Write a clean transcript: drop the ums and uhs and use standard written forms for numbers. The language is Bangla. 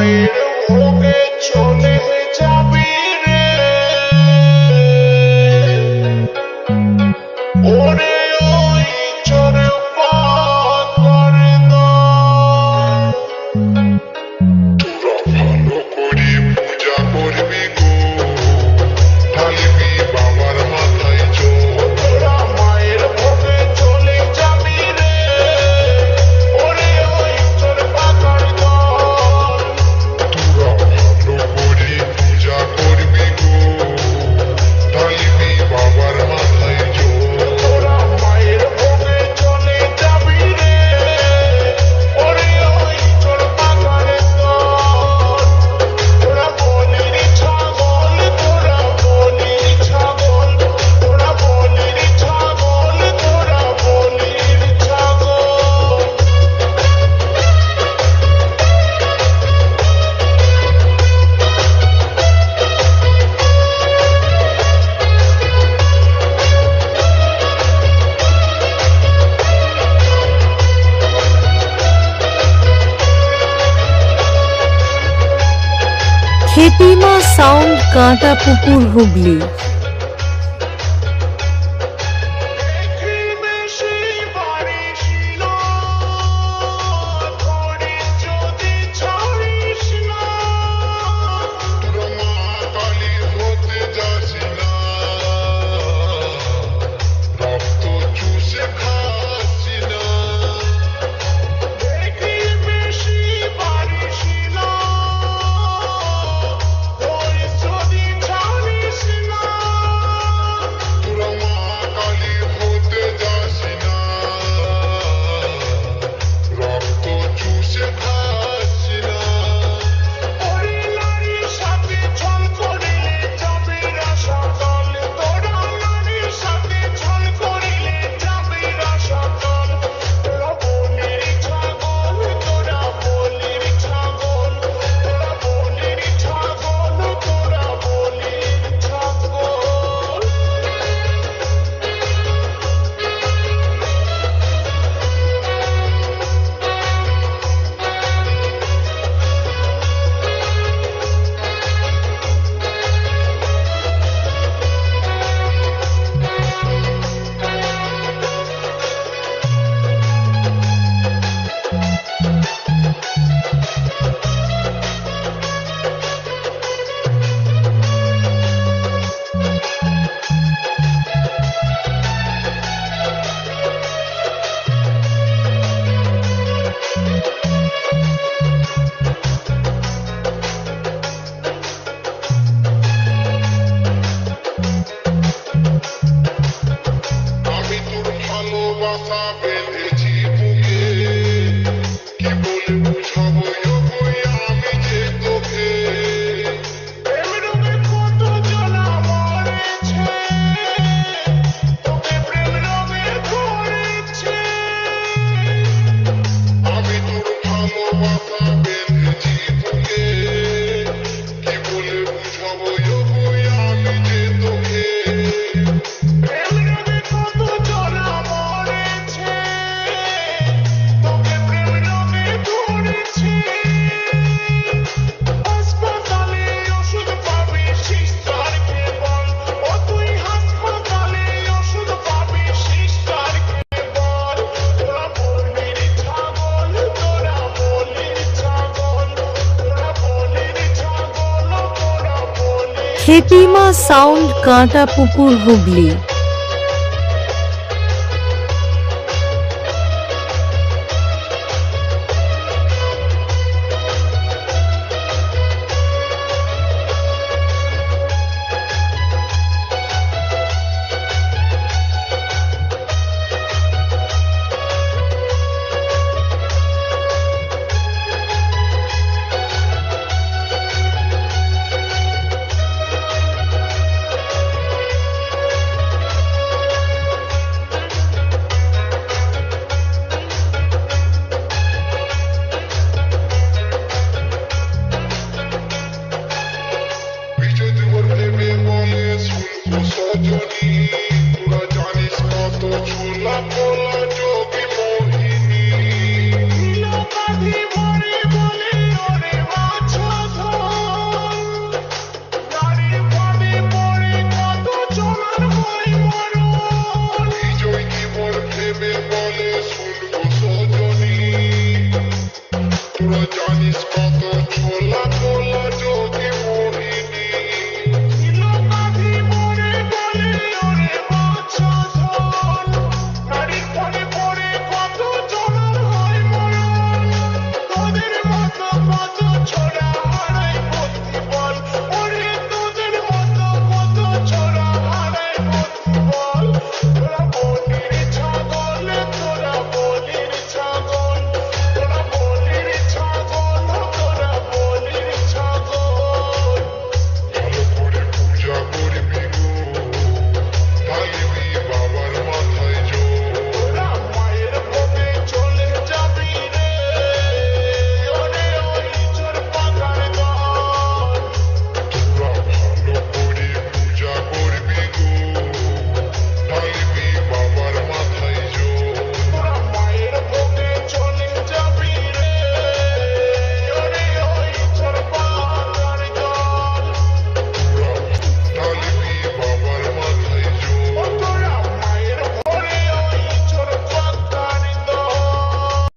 মায়ের ভোগে চলে যাবি রে ওরে ওই চরে পাতার দাও তোরা ভালো করে পূজা করবি গো ঢালবি বাবার মাথায় জল তোরা মায়ের ভোগে চলে যাবি রে ওরে ওই চরে পাতার দাও তোরা ভালো করে পূজা করবি গো ঢালবি বাবার মাথায় জল তোরা মায়ের ভোগে চলে যাবি রে ওরে ওই চরে পাতার দাও তোরা বলির ছাগল তোরা বলির ছাগল তোরা বলির ছাগল তোরা বলির ছাগল খেপিমা সাউন্ড কাঁটাপুকুর হুগলি। দেখি বেশি বারিশ না ধরে যদি ছাড়িস না তোরা মা কালী হতে যাস না রক্ত চুষে খাস না দেখি বেশি বারিশ না ধরে যদি ছাড়িস না তোরা মা কালী হতে যাস না রক্ত চুষে খাস না ওরে নারীর সাথে ছল করিলে যাবে রাসাতল তোরা নারীর সাথে ছল করিলে যাবে রাসাতল তোরা বলির ছাগল তোরা বলির ছাগল তোরা বলির ছাগল তোরা বলির ছাগল আমি তোর ভালোবাসা বেঁধেছি বুকে কি বলে বুঝাবো ওগোই আমি যে তোকে প্রেম রোগে কত জ্বালা মরেছে তোকে প্রেম রোগে ধরেছে আমি তোর ভালোবাসা বেঁধেছি বুকে কি বলে বুঝাবো ওগোই আমি যে তোকে প্রেম রোগে কত জ্বালা মরেছে তোকে প্রেম রোগে ধরেছে হাসপাতালে ওষুধ পাবি সিস্টারকে বল ও তুই হাসপাতালে ওষুধ পাবি সিস্টারকে বল তোরা বলির ছাগল তোরা বলির ছাগল তোরা বলির ছাগল তোরা বলির খেপিমা সাউন্ড কাঁটাপুকুর হুগলি। জল